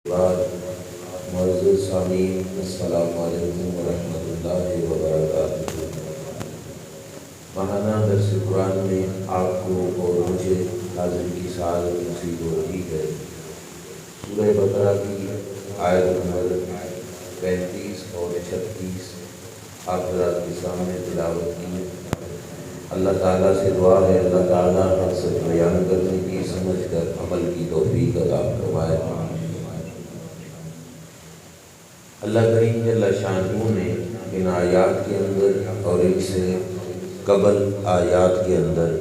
بعد معزز سامعین السلام علیکم ورحمۃ اللہ وبرکاتہ۔ ماہانہ درس قرآن میں آپ کو اور مجھے حاضر کی سعادت نصیب ہو رہی ہے۔ سورہ بقرہ کی آیت نمبر 35 اور 36 آپ حضرات کے سامنے تلاوت کی ہے۔ اللہ تعالیٰ سے دعا ہے اللہ تعالیٰ حق سچ بیان کرنے کی سمجھ کر عمل کی توفیق عطا فرمائے۔ اللہ کریم جل شانہ نے ان آیات کے اندر اور ان سے قبل آیات کے اندر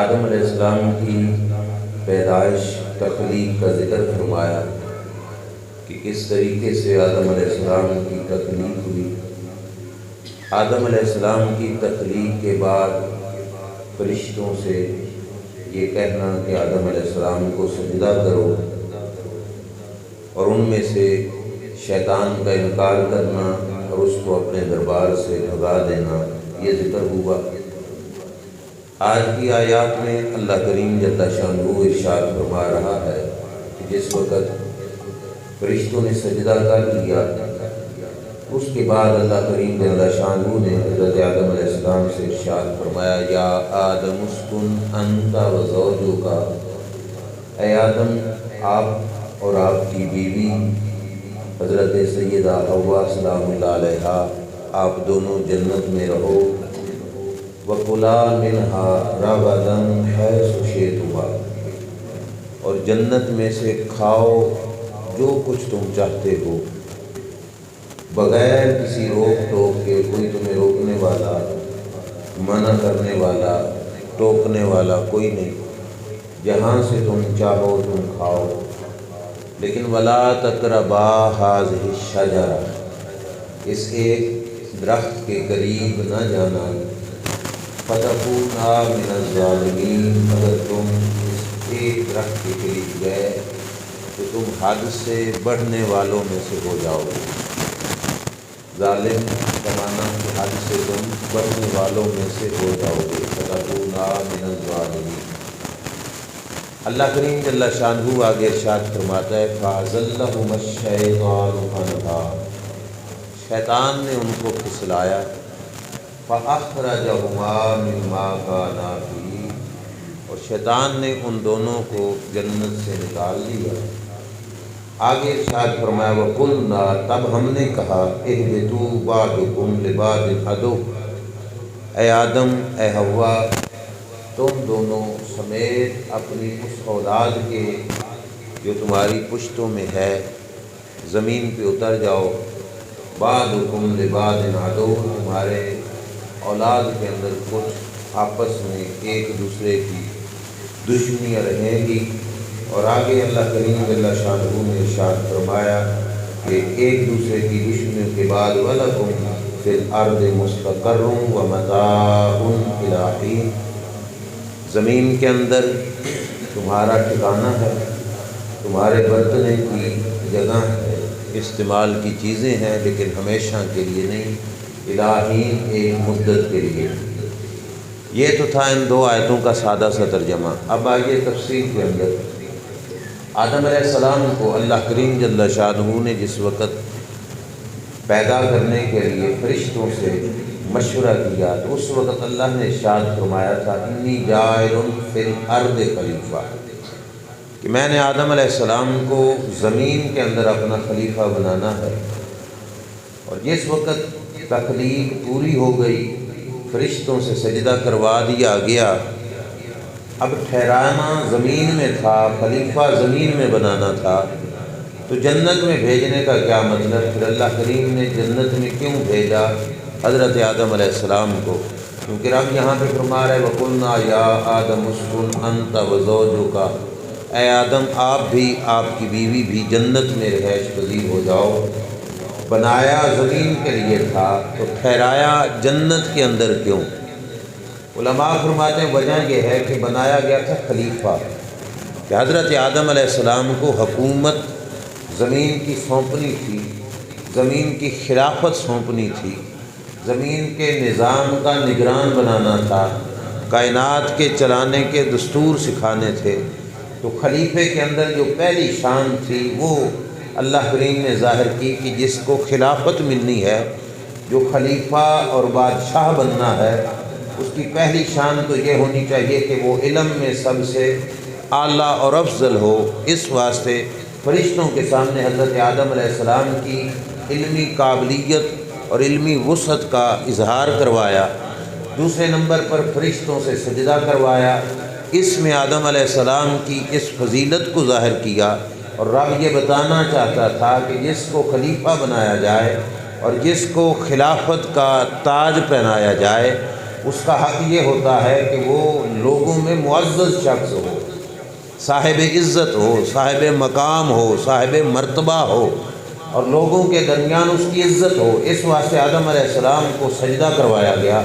آدم علیہ السلام کی پیدائش تخلیق کا ذکر فرمایا کہ کس طریقے سے آدم علیہ السلام کی تخلیق ہوئی۔ آدم علیہ السلام کی تخلیق کے بعد فرشتوں سے یہ کہنا کہ آدم علیہ السلام کو سجدہ کرو، اور ان میں سے شیطان کا انکار کرنا اور اس کو اپنے دربار سے بھگا دینا، یہ ذکر ہوا۔ آج کی آیات میں اللہ کریم جل شانہ ارشاد فرما رہا ہے کہ جس وقت فرشتوں نے سجدہ کر لیا، اس کے بعد اللہ کریم جل شانہ نے حضرت آدم علیہ السلام سے ارشاد فرمایا یا آدم اسکن انت و زوجک، اے آدم آپ اور آپ کی بیوی حضرت سیدہ حوا سلام اللہ علیہا آپ دونوں جنت میں رہو، وَكُلَا مِنْهَا رَغَدًا حَيْثُ شِئْتُمَا، اور جنت میں سے کھاؤ جو کچھ تم چاہتے ہو، بغیر کسی روک ٹوک کے۔ کوئی تمہیں روکنے والا، منع کرنے والا، ٹوکنے والا کوئی نہیں، جہاں سے تم چاہو تم کھاؤ، لیکن وَلَا تَقْرَبَا هَٰذِهِ الشَّجَرَةَ، اس ایک درخت کے قریب نہ جانا، فَتَكُونَا مِنَ الظَّالِمِينَ، اگر تم اس ایک درخت کے قریب گئے تو تم حد سے بڑھنے والوں میں سے ہو جاؤ گے۔ ظالم کا معنی کہ حد سے تم بڑھنے والوں میں سے ہو جاؤ گے، فَتَكُونَا مِنَ الظَّالِمِينَ۔ اللہ کریم جل شانہ آگے ارشاد فرماتا ہے فَأَزَلَّهُمَا الشَّيْطَانُ عَنْهَا، شیطان نے ان کو پھسلایا، فَأَخْرَجَهُمَا مِمَّا كَانَا فِيهِ، اور شیطان نے ان دونوں کو جنت سے نکال دیا۔ آگے ارشاد فرمایا وَقُلْنَا، تب ہم نے کہا اِهْبِطُوا بَعْضُكُمْ لِبَعْضٍ عَدُوٌّ، اے آدم اے حوا تم دونوں سمیت اپنی اس اولاد کے جو تمہاری پشتوں میں ہے زمین پہ اتر جاؤ، بعضکم لبعض عدو، تمہارے اولاد کے اندر کچھ آپس میں ایک دوسرے کی دشمنیاں رہیں گی۔ اور آگے اللہ کریم جل شانہ نے ارشاد فرمایا کہ ایک دوسرے کی دشمنیوں کے بعد وَلَكُمْ فِي الْأَرْضِ مُسْتَقَرٌّ وَمَتَاعٌ إِلَىٰ حِينٍ، زمین کے اندر تمہارا ٹھکانہ ہے، تمہارے برتنے کی جگہ ہے، استعمال کی چیزیں ہیں، لیکن ہمیشہ کے لیے نہیں، الہی ایک مدت کے لیے۔ یہ تو تھا ان دو آیتوں کا سادہ سا ترجمہ۔ اب آئیے تفسیر کے اندر۔ آدم علیہ السلام کو اللہ کریم جل شانہ نے جس وقت پیدا کرنے کے لیے فرشتوں سے مشورہ کیا تو اس وقت اللہ نے ارشاد فرمایا تھا انی جاعل فی الارض خلیفہ، کہ میں نے آدم علیہ السلام کو زمین کے اندر اپنا خلیفہ بنانا ہے۔ اور جس وقت تخلیق پوری ہو گئی، فرشتوں سے سجدہ کروا دیا گیا، اب ٹھہرانا زمین میں تھا، خلیفہ زمین میں بنانا تھا، تو جنت میں بھیجنے کا کیا مطلب؟ پھر اللہ کریم نے جنت میں کیوں بھیجا حضرت آدم علیہ السلام کو؟ کیونکہ رب یہاں پہ فرما رہے وَقُلْنَا يَا آدَمُ اسْكُنْ أَنْتَ وَزَوْجُكَ، اے آدم آپ بھی آپ کی بیوی بھی جنت میں رہائش پذیر ہو جاؤ۔ بنایا زمین کے لیے تھا تو ٹھہرایا جنت کے اندر کیوں؟ علماء فرماتے ہیں وجہ یہ ہے کہ بنایا گیا تھا خلیفہ، کہ حضرت آدم علیہ السلام کو حکومت زمین کی سونپنی تھی، زمین کی خلافت سونپنی تھی، زمین کے نظام کا نگران بنانا تھا، کائنات کے چلانے کے دستور سکھانے تھے۔ تو خلیفے کے اندر جو پہلی شان تھی وہ اللہ کریم نے ظاہر کی کہ جس کو خلافت ملنی ہے، جو خلیفہ اور بادشاہ بننا ہے، اس کی پہلی شان تو یہ ہونی چاہیے کہ وہ علم میں سب سے اعلیٰ اور افضل ہو۔ اس واسطے فرشتوں کے سامنے حضرت آدم علیہ السلام کی علمی قابلیت اور علمی وسعت کا اظہار کروایا۔ دوسرے نمبر پر فرشتوں سے سجدہ کروایا۔ اس میں آدم علیہ السلام کی اس فضیلت کو ظاہر کیا، اور رب یہ بتانا چاہتا تھا کہ جس کو خلیفہ بنایا جائے اور جس کو خلافت کا تاج پہنایا جائے، اس کا حق یہ ہوتا ہے کہ وہ لوگوں میں معزز شخص ہو، صاحب عزت ہو، صاحب مقام ہو، صاحب مرتبہ ہو، اور لوگوں کے درمیان اس کی عزت ہو۔ اس واسطے آدم علیہ السلام کو سجدہ کروایا گیا۔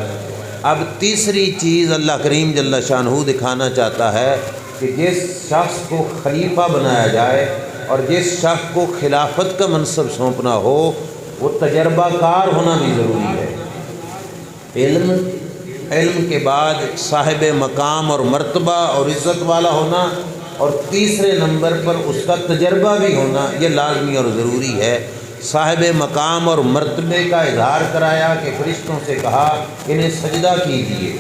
اب تیسری چیز اللہ کریم جل شانہ دکھانا چاہتا ہے کہ جس شخص کو خلیفہ بنایا جائے اور جس شخص کو خلافت کا منصب سونپنا ہو، وہ تجربہ کار ہونا بھی ضروری ہے۔ علم کے بعد صاحب مقام اور مرتبہ اور عزت والا ہونا، اور تیسرے نمبر پر اس کا تجربہ بھی ہونا، یہ لازمی اور ضروری ہے۔ صاحب مقام اور مرتبے کا اظہار کرایا کہ فرشتوں سے کہا انہیں سجدہ کیجیے،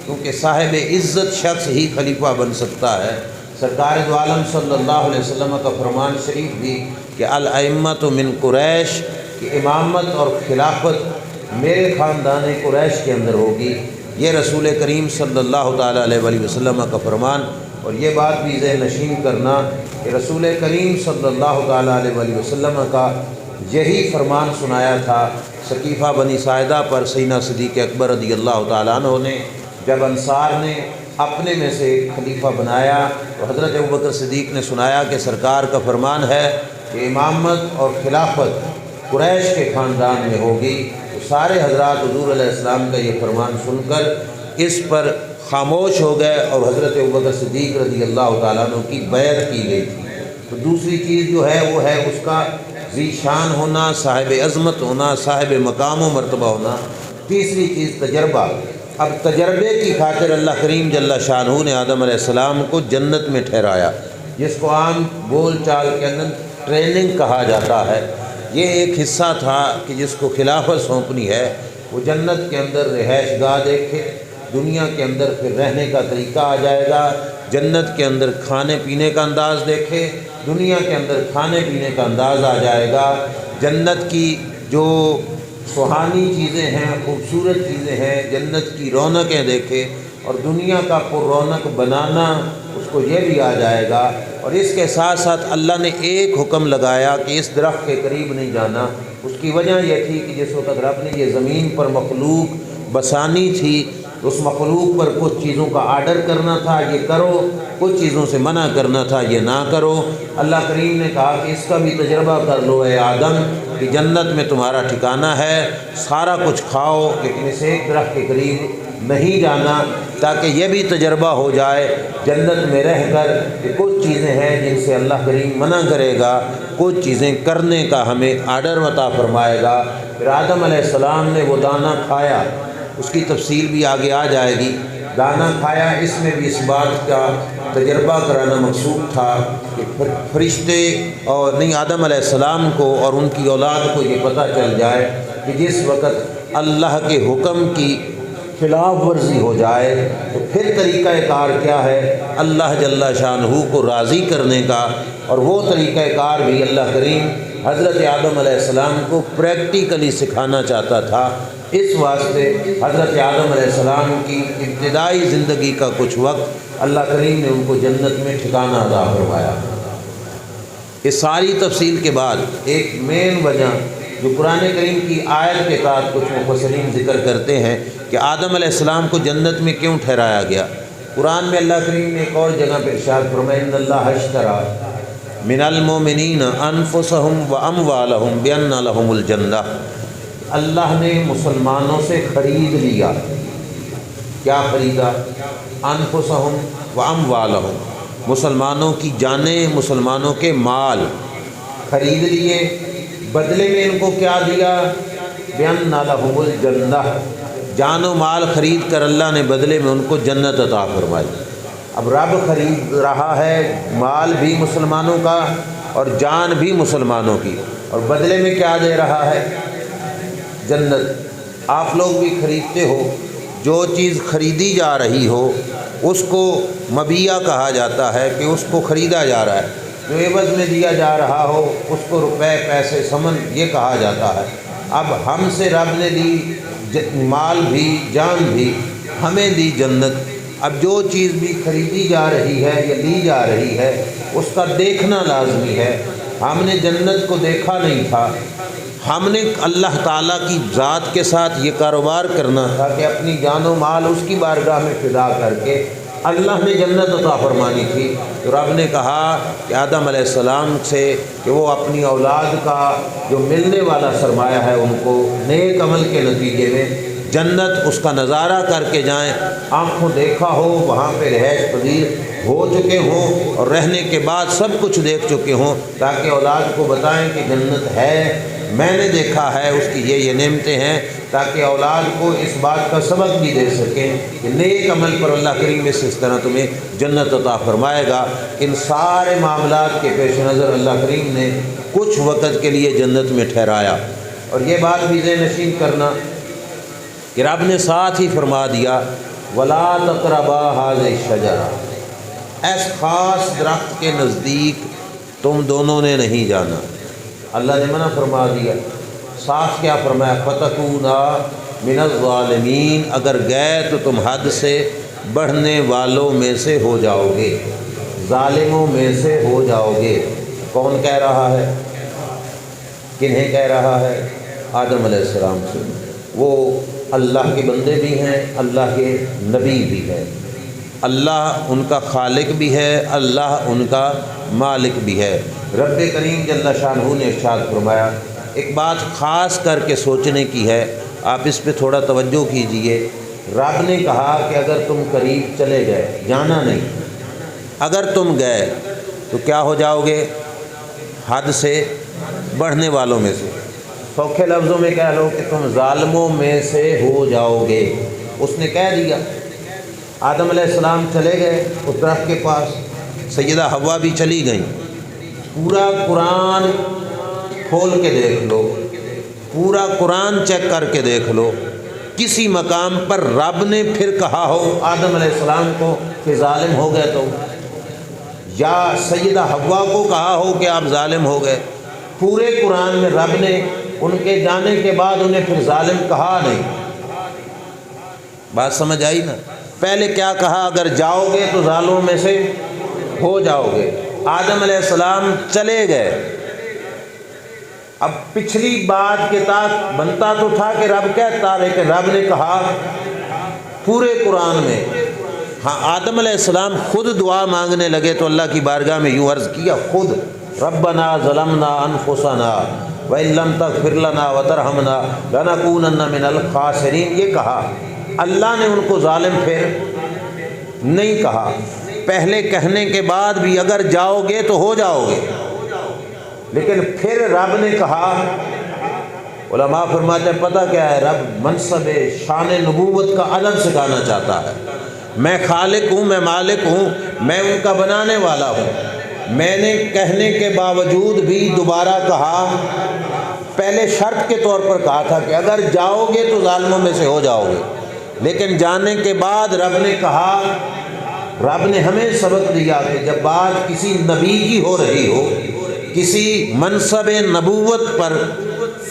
کیونکہ صاحب عزت شخص ہی خلیفہ بن سکتا ہے۔ سرکار دو عالم صلی اللہ علیہ وسلم کا فرمان شریف بھی کہ الائمۃ من قریش، کہ امامت اور خلافت میرے خاندان قریش کے اندر ہوگی۔ یہ رسول کریم صلی اللہ تعالیٰ علیہ وآلہ وسلم کا فرمان، اور یہ بات بھی ذہن نشین کرنا کہ رسول کریم صلی اللہ تعالیٰ علیہ وآلہ وسلم کا یہی فرمان سنایا تھا ثقیفہ بنی ساعدہ پر سیدنا صدیق اکبر رضی اللہ تعالیٰ عنہ نے، جب انصار نے اپنے میں سے ایک خلیفہ بنایا تو حضرت ابوبکر صدیق نے سنایا کہ سرکار کا فرمان ہے کہ امامت اور خلافت قریش کے خاندان میں ہوگی۔ تو سارے حضرات حضور علیہ السلام کا یہ فرمان سن کر اس پر خاموش ہو گئے، اور حضرت ابوبکر صدیق رضی اللہ تعالیٰ عنہ کی بیعت کی گئی تھی۔ تو دوسری چیز جو ہے وہ ہے اس کا ذی شان ہونا، صاحب عظمت ہونا، صاحب مقام و مرتبہ ہونا۔ تیسری چیز تجربہ۔ اب تجربے کی خاطر اللہ کریم جل شانہ نے آدم علیہ السلام کو جنت میں ٹھہرایا، جس کو عام بول چال کے اندر ٹریننگ کہا جاتا ہے۔ یہ ایک حصہ تھا کہ جس کو خلافت سونپنی ہے وہ جنت کے اندر رہائش گاہ دیکھے، دنیا کے اندر پھر رہنے کا طریقہ آ جائے گا، جنت کے اندر کھانے پینے کا انداز دیکھے، دنیا کے اندر کھانے پینے کا انداز آ جائے گا، جنت کی جو سہانی چیزیں ہیں، خوبصورت چیزیں ہیں، جنت کی رونقیں دیکھے، اور دنیا کا پر رونق بنانا اس کو یہ بھی آ جائے گا۔ اور اس کے ساتھ ساتھ اللہ نے ایک حکم لگایا کہ اس درخت کے قریب نہیں جانا۔ اس کی وجہ یہ تھی کہ جس وقت رب نے یہ زمین پر مخلوق بسانی تھی تو اس مخلوق پر کچھ چیزوں کا آرڈر کرنا تھا، یہ کرو، کچھ چیزوں سے منع کرنا تھا، یہ نہ کرو۔ اللہ کریم نے کہا کہ اس کا بھی تجربہ کر لو اے آدم، کہ جنت میں تمہارا ٹھکانہ ہے، سارا کچھ کھاؤ، لیکن اس ایک درخت کے قریب نہیں جانا، تاکہ یہ بھی تجربہ ہو جائے جنت میں رہ کر کہ کچھ چیزیں ہیں جن سے اللہ کریم منع کرے گا، کچھ چیزیں کرنے کا ہمیں آرڈر عطا فرمائے گا۔ پھر آدم علیہ السلام نے وہ دانہ کھایا، اس کی تفصیل بھی آگے آ جائے گی۔ دانہ کھایا، اس میں بھی اس بات کا تجربہ کرانا مقصود تھا کہ فرشتے اور نہیں آدم علیہ السلام کو اور ان کی اولاد کو یہ پتہ چل جائے کہ جس وقت اللہ کے حکم کی خلاف ورزی ہو جائے تو پھر طریقہ کار کیا ہے اللہ جل شانہ کو راضی کرنے کا، اور وہ طریقہ کار بھی اللہ کریم حضرت آدم علیہ السلام کو پریکٹیکلی سکھانا چاہتا تھا۔ اس واسطے حضرت آدم علیہ السلام کی ابتدائی زندگی کا کچھ وقت اللہ کریم نے ان کو جنت میں ٹھکانہ عطا فرمایا۔ اس ساری تفصیل کے بعد ایک مین وجہ جو قرآن کریم کی آیت کے تحت کچھ مفسرین ذکر کرتے ہیں کہ آدم علیہ السلام کو جنت میں کیوں ٹھہرایا گیا۔ قرآن میں اللہ کریم نے ایک اور جگہ پہ ارشاد فرمایا ان اللہ اشتری من المؤمنین انفسهم واموالهم بان لهم الجنہ، اللہ نے مسلمانوں سے خرید لیا۔ کیا خریدا؟ انفسهم واموالهم، مسلمانوں کی جانیں، مسلمانوں کے مال خرید لیے۔ بدلے میں ان کو کیا دیا؟ بان لهم الجنہ، جان و مال خرید کر اللہ نے بدلے میں ان کو جنت عطا فرمائی۔ اب رب خرید رہا ہے مال بھی مسلمانوں کا اور جان بھی مسلمانوں کی، اور بدلے میں کیا دے رہا ہے؟ جنت۔ آپ لوگ بھی خریدتے ہو، جو چیز خریدی جا رہی ہو اس کو مبیع کہا جاتا ہے کہ اس کو خریدا جا رہا ہے، جو عوض میں دیا جا رہا ہو اس کو روپے، پیسے، ثمن یہ کہا جاتا ہے۔ اب ہم سے رب نے دی مال بھی، جان بھی، ہمیں دی جنت۔ اب جو چیز بھی خریدی جا رہی ہے یا لی جا رہی ہے اس کا دیکھنا لازمی ہے۔ ہم نے جنت کو دیکھا نہیں تھا، ہم نے اللہ تعالیٰ کی ذات کے ساتھ یہ کاروبار کرنا تھا کہ اپنی جان و مال اس کی بارگاہ میں فدا کر کے اللہ نے جنت عطا فرمانی تھی۔ تو رب نے کہا کہ آدم علیہ السلام سے کہ وہ اپنی اولاد کا جو ملنے والا سرمایہ ہے ان کو نیک عمل کے نتیجے میں جنت اس کا نظارہ کر کے جائیں، آنکھوں دیکھا ہو، وہاں پہ رہائش پذیر ہو چکے ہوں اور رہنے کے بعد سب کچھ دیکھ چکے ہوں، تاکہ اولاد کو بتائیں کہ جنت ہے، میں نے دیکھا ہے، اس کی یہ نعمتیں ہیں، تاکہ اولاد کو اس بات کا سبق بھی دے سکیں کہ نیک عمل پر اللہ کریم اس طرح تمہیں جنت عطا فرمائے گا۔ ان سارے معاملات کے پیش نظر اللہ کریم نے کچھ وقت کے لیے جنت میں ٹھہرایا، اور یہ بات بھی ذہن نشین کرنا کہ رب نے ساتھ ہی فرما دیا وَلَا تَقْرَبَا هَٰذِهِ الشَّجَرَةَ، اس خاص درخت کے نزدیک تم دونوں نے نہیں جانا۔ اللہ نے منع فرما دیا، ساتھ کیا فرمایا؟ فَتَكُونَا مِنَ الظَّالِمِينَ، اگر گئے تو تم حد سے بڑھنے والوں میں سے ہو جاؤ گے، ظالموں میں سے ہو جاؤ گے۔ کون کہہ رہا ہے؟ کنہیں کہہ رہا ہے؟ آدم علیہ السلام سے۔ وہ اللہ کے بندے بھی ہیں، اللہ کے نبی بھی ہیں، اللہ ان کا خالق بھی ہے، اللہ ان کا مالک بھی ہے۔ رب کریم جل شانہ نے ارشاد فرمایا، ایک بات خاص کر کے سوچنے کی ہے، آپ اس پہ تھوڑا توجہ کیجئے۔ رب نے کہا کہ اگر تم قریب چلے گئے، جانا نہیں، اگر تم گئے تو کیا ہو جاؤ گے؟ حد سے بڑھنے والوں میں سے۔ سوکھے لفظوں میں کہہ لو کہ تم ظالموں میں سے ہو جاؤ گے۔ اس نے کہہ دیا، آدم علیہ السلام چلے گئے اس درخت کے پاس، سیدہ حوا بھی چلی گئیں۔ پورا قرآن کھول کے دیکھ لو، پورا قرآن چیک کر کے دیکھ لو، کسی مقام پر رب نے پھر کہا ہو آدم علیہ السلام کو کہ ظالم ہو گئے تو، یا سیدہ حوا کو کہا ہو کہ آپ ظالم ہو گئے؟ پورے قرآن میں رب نے ان کے جانے کے بعد انہیں پھر ظالم کہا نہیں۔ بات سمجھ آئی نا؟ پہلے کیا کہا؟ اگر جاؤ گے تو ظالموں میں سے ہو جاؤ گے۔ آدم علیہ السلام چلے گئے، اب پچھلی بات کے تحت بنتا تو تھا کہ رب کہتا، لیکن رب نے کہا پورے قرآن میں۔ ہاں آدم علیہ السلام خود دعا مانگنے لگے تو اللہ کی بارگاہ میں یوں عرض کیا خود، ربنا ظلمنا انفسنا وَإِن لَّمْ تَغْفِرْ لَنَا وَتَرْحَمْنَا لَنَكُونَنَّ مِنَ الْخَاسِرِينَ، یہ کہا۔ اللہ نے ان کو ظالم پھر نہیں کہا، پہلے کہنے کے بعد بھی اگر جاؤ گے تو ہو جاؤ گے، لیکن پھر رب نے کہا۔ علماء فرماتے ہیں پتہ کیا ہے؟ رب منصب شان نبوت کا ادب سکھانا چاہتا ہے۔ میں خالق ہوں، میں مالک ہوں، میں ان کا بنانے والا ہوں۔ میں نے کہنے کے باوجود بھی دوبارہ کہا، پہلے شرط کے طور پر کہا تھا کہ اگر جاؤ گے تو ظالموں میں سے ہو جاؤ گے، لیکن جانے کے بعد رب نے کہا، رب نے ہمیں سبق دیا کہ جب بات کسی نبی کی ہو رہی ہو، کسی منصب نبوت پر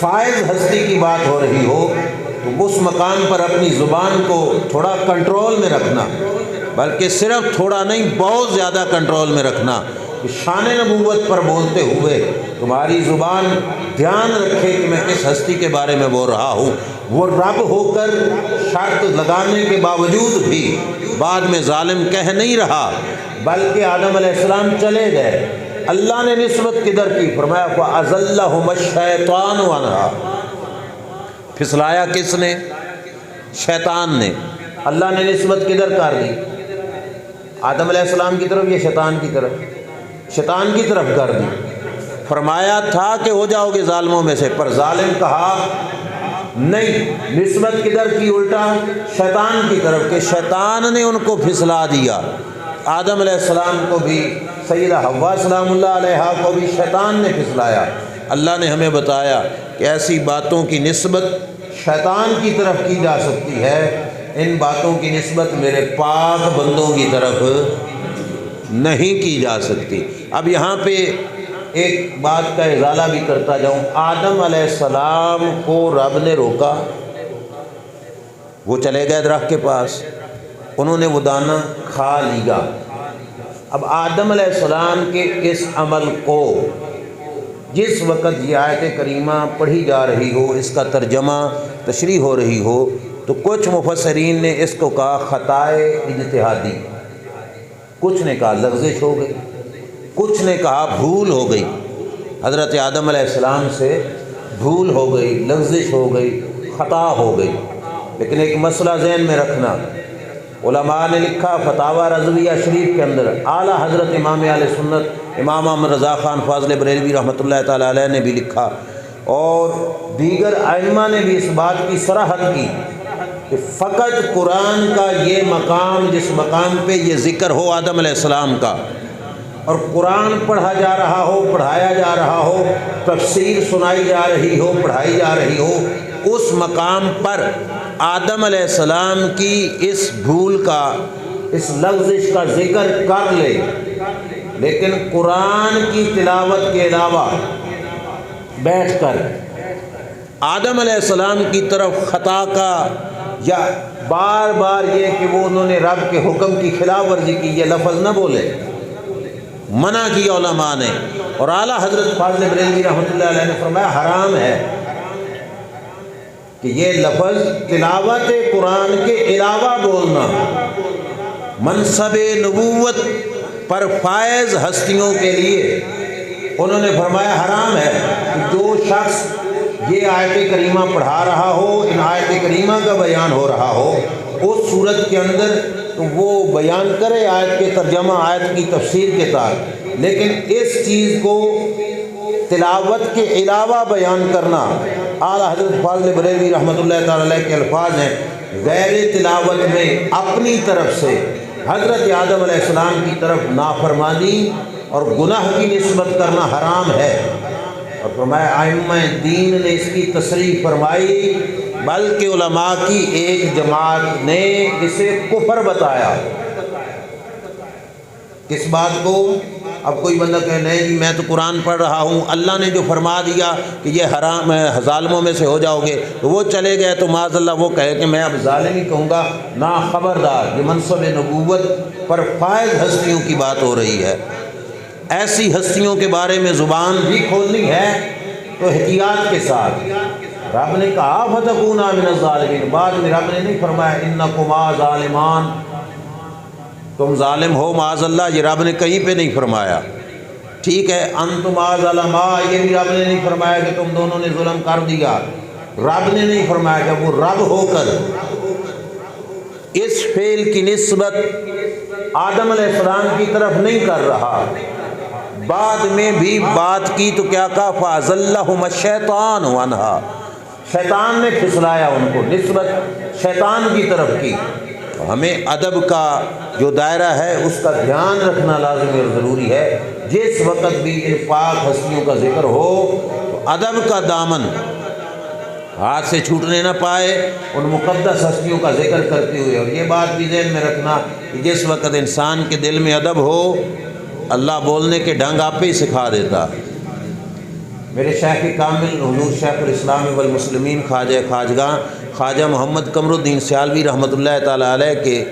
فائز ہستی کی بات ہو رہی ہو، تو اس مقام پر اپنی زبان کو تھوڑا کنٹرول میں رکھنا، بلکہ صرف تھوڑا نہیں بہت زیادہ کنٹرول میں رکھنا، کہ شان نبوت پر بولتے ہوئے تمہاری زبان دھیان رکھے کہ میں کس ہستی کے بارے میں بول رہا ہوں۔ وہ رب ہو کر شرط لگانے کے باوجود بھی بعد میں ظالم کہہ نہیں رہا، بلکہ آدم علیہ السلام چلے گئے۔ اللہ نے نسبت کدھر کی؟ فرمایا فَأَزَلَّهُمَ الشَّيْطَانُ عَنْهَا، پھسلایا کس نے؟ شیطان نے۔ اللہ نے نسبت کدھر کر دی؟ آدم علیہ السلام کی طرف یا شیطان کی طرف؟ شیطان کی طرف کر دی۔ فرمایا تھا کہ ہو جاؤ گے ظالموں میں سے، پر ظالم کہا نہیں۔ نسبت کدھر کی؟ الٹا شیطان کی طرف، کہ شیطان نے ان کو پھسلا دیا۔ آدم علیہ السلام کو بھی، سیدہ حوا سلام اللہ علیہا کو بھی شیطان نے پھسلایا۔ اللہ نے ہمیں بتایا کہ ایسی باتوں کی نسبت شیطان کی طرف کی جا سکتی ہے، ان باتوں کی نسبت میرے پاک بندوں کی طرف نہیں کی جا سکتی۔ اب یہاں پہ ایک بات کا ازالہ بھی کرتا جاؤں۔ آدم علیہ السلام کو رب نے روکا، وہ چلے گئے درخت کے پاس، انہوں نے وہ دانہ کھا لیا۔ اب آدم علیہ السلام کے اس عمل کو جس وقت یہ آیت کریمہ پڑھی جا رہی ہو، اس کا ترجمہ تشریح ہو رہی ہو، تو کچھ مفسرین نے اس کو کہا خطائے اجتہادی، کچھ نے کہا لغزش ہو گئی، کچھ نے کہا بھول ہو گئی، حضرت آدم علیہ السلام سے بھول ہو گئی، لغزش ہو گئی، خطا ہو گئی۔ لیکن ایک مسئلہ ذہن میں رکھنا، علماء نے لکھا فتاوی رضویہ شریف کے اندر، اعلیٰ حضرت امام اہل سنت امام احمد رضا خان فاضل بریلوی رحمۃ اللہ تعالیٰ علیہ نے بھی لکھا، اور دیگر ائمہ نے بھی اس بات کی صراحت کی کہ فقط قرآن کا یہ مقام، جس مقام پہ یہ ذکر ہو آدم علیہ السلام کا، اور قرآن پڑھا جا رہا ہو، پڑھایا جا رہا ہو، تفسیر سنائی جا رہی ہو، پڑھائی جا رہی ہو، اس مقام پر آدم علیہ السلام کی اس بھول کا، اس لغزش کا ذکر کر لے، لیکن قرآن کی تلاوت کے علاوہ بیٹھ کر آدم علیہ السلام کی طرف خطا کا، یا بار بار یہ کہ وہ انہوں نے رب کے حکم کی خلاف ورزی کی، یہ لفظ نہ بولے، منع کیا علماء نے۔ اور اعلیٰ حضرت فاضل بریلوی رحمۃ اللہ علیہ نے فرمایا حرام ہے کہ یہ لفظ تلاوت قرآن کے علاوہ بولنا۔ منصب نبوت پر فائز ہستیوں کے لیے انہوں نے فرمایا حرام ہے کہ جو شخص یہ آیت کریمہ پڑھا رہا ہو، ان آیت کریمہ کا بیان ہو رہا ہو، اس صورت کے اندر تو وہ بیان کرے آیت کے ترجمہ، آیت کی تفسیر کے تحت، لیکن اس چیز کو تلاوت کے علاوہ بیان کرنا، اعلیٰ حضرت فاضل بریلوی رحمۃ اللہ تعالی علیہ کے الفاظ ہیں، غیر تلاوت میں اپنی طرف سے حضرت آدم علیہ السلام کی طرف نافرمانی اور گناہ کی نسبت کرنا حرام ہے۔ اور فرمایا ائمہ دین نے اس کی تصریح فرمائی، بلکہ علماء کی ایک جماعت نے اسے کفر بتایا۔ کس بات کو؟ اب کوئی بندہ کہے نہیں جی میں تو قرآن پڑھ رہا ہوں، اللہ نے جو فرما دیا کہ یہ حرام ہے، ظالموں میں سے ہو جاؤ گے، تو وہ چلے گئے، تو معاذ اللہ وہ کہے کہ میں اب ظالم ہی کہوں گا، نا خبردار، یہ منصب نبوت پر فائز ہستیوں کی بات ہو رہی ہے۔ ایسی ہستیوں کے بارے میں زبان بھی کھولنی ہے تو احتیاط کے ساتھ۔ رب نے کہا فتکونا من الظالمین، بعد میں رب نے نہیں فرمایا انکما ظالمان، تم ظالم ہو معاذ اللہ، یہ رب نے کہیں پہ نہیں فرمایا۔ ٹھیک ہے انتما ظلما، یہ بھی رب نے نہیں فرمایا کہ تم دونوں نے ظلم کر دیا، رب نے نہیں فرمایا کہ وہ رب ہو کر اس فعل کی نسبت آدم علیہ السلام کی طرف نہیں کر رہا۔ بعد میں بھی بات کی تو کیا کہا فَأَزَلَّهُمَ الشَّيْطَانُ عَنْهَا، شیطان نے پھسلایا ان کو، نسبت شیطان کی طرف کی۔ ہمیں ادب کا جو دائرہ ہے اس کا دھیان رکھنا لازمی اور ضروری ہے۔ جس وقت بھی ان پاک ہستیوں کا ذکر ہو تو ادب کا دامن ہاتھ سے چھوٹنے نہ پائے ان مقدس ہستیوں کا ذکر کرتے ہوئے۔ اور یہ بات بھی ذہن میں رکھنا کہ جس وقت انسان کے دل میں ادب ہو، اللہ بولنے کے ڈھنگ آپ ہی سکھا دیتا۔ میرے شیخ کامل حضور شیخ الاسلام والمسلمین خواجہ خواجگاہ خواجہ محمد قمر الدین سیالوی رحمۃ اللہ تعالیٰ علیہ کے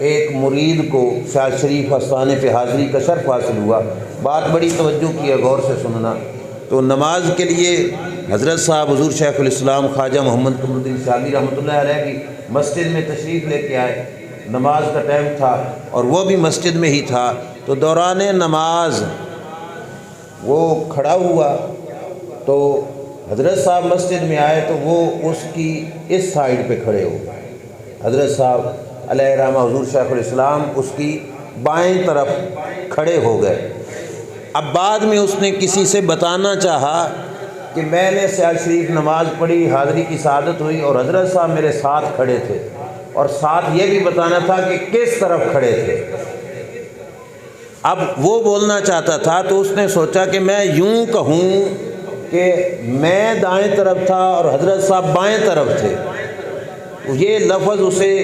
ایک مرید کو فیاض شریف آستانے پہ حاضری کا شرف حاصل ہوا۔ بات بڑی توجہ کی ہے، غور سے سننا۔ تو نماز کے لیے حضرت صاحب حضور شیخ الاسلام خواجہ محمد قمر الدین سیالوی رحمۃ اللہ علیہ کی مسجد میں تشریف لے کے آئے، نماز کا ٹائم تھا اور وہ بھی مسجد میں ہی تھا۔ تو دوران نماز وہ کھڑا ہوا تو حضرت صاحب مسجد میں آئے تو وہ اس کی اس سائیڈ پہ کھڑے ہو گئے۔ حضرت صاحب علیہ رحمہ حضور شیخ الاسلام اس کی بائیں طرف کھڑے ہو گئے۔ اب بعد میں اس نے کسی سے بتانا چاہا کہ میں نے سیال شریف نماز پڑھی، حاضری کی سعادت ہوئی اور حضرت صاحب میرے ساتھ کھڑے تھے، اور ساتھ یہ بھی بتانا تھا کہ کس طرف کھڑے تھے۔ اب وہ بولنا چاہتا تھا تو اس نے سوچا کہ میں یوں کہوں کہ میں دائیں طرف تھا اور حضرت صاحب بائیں طرف تھے، یہ لفظ اسے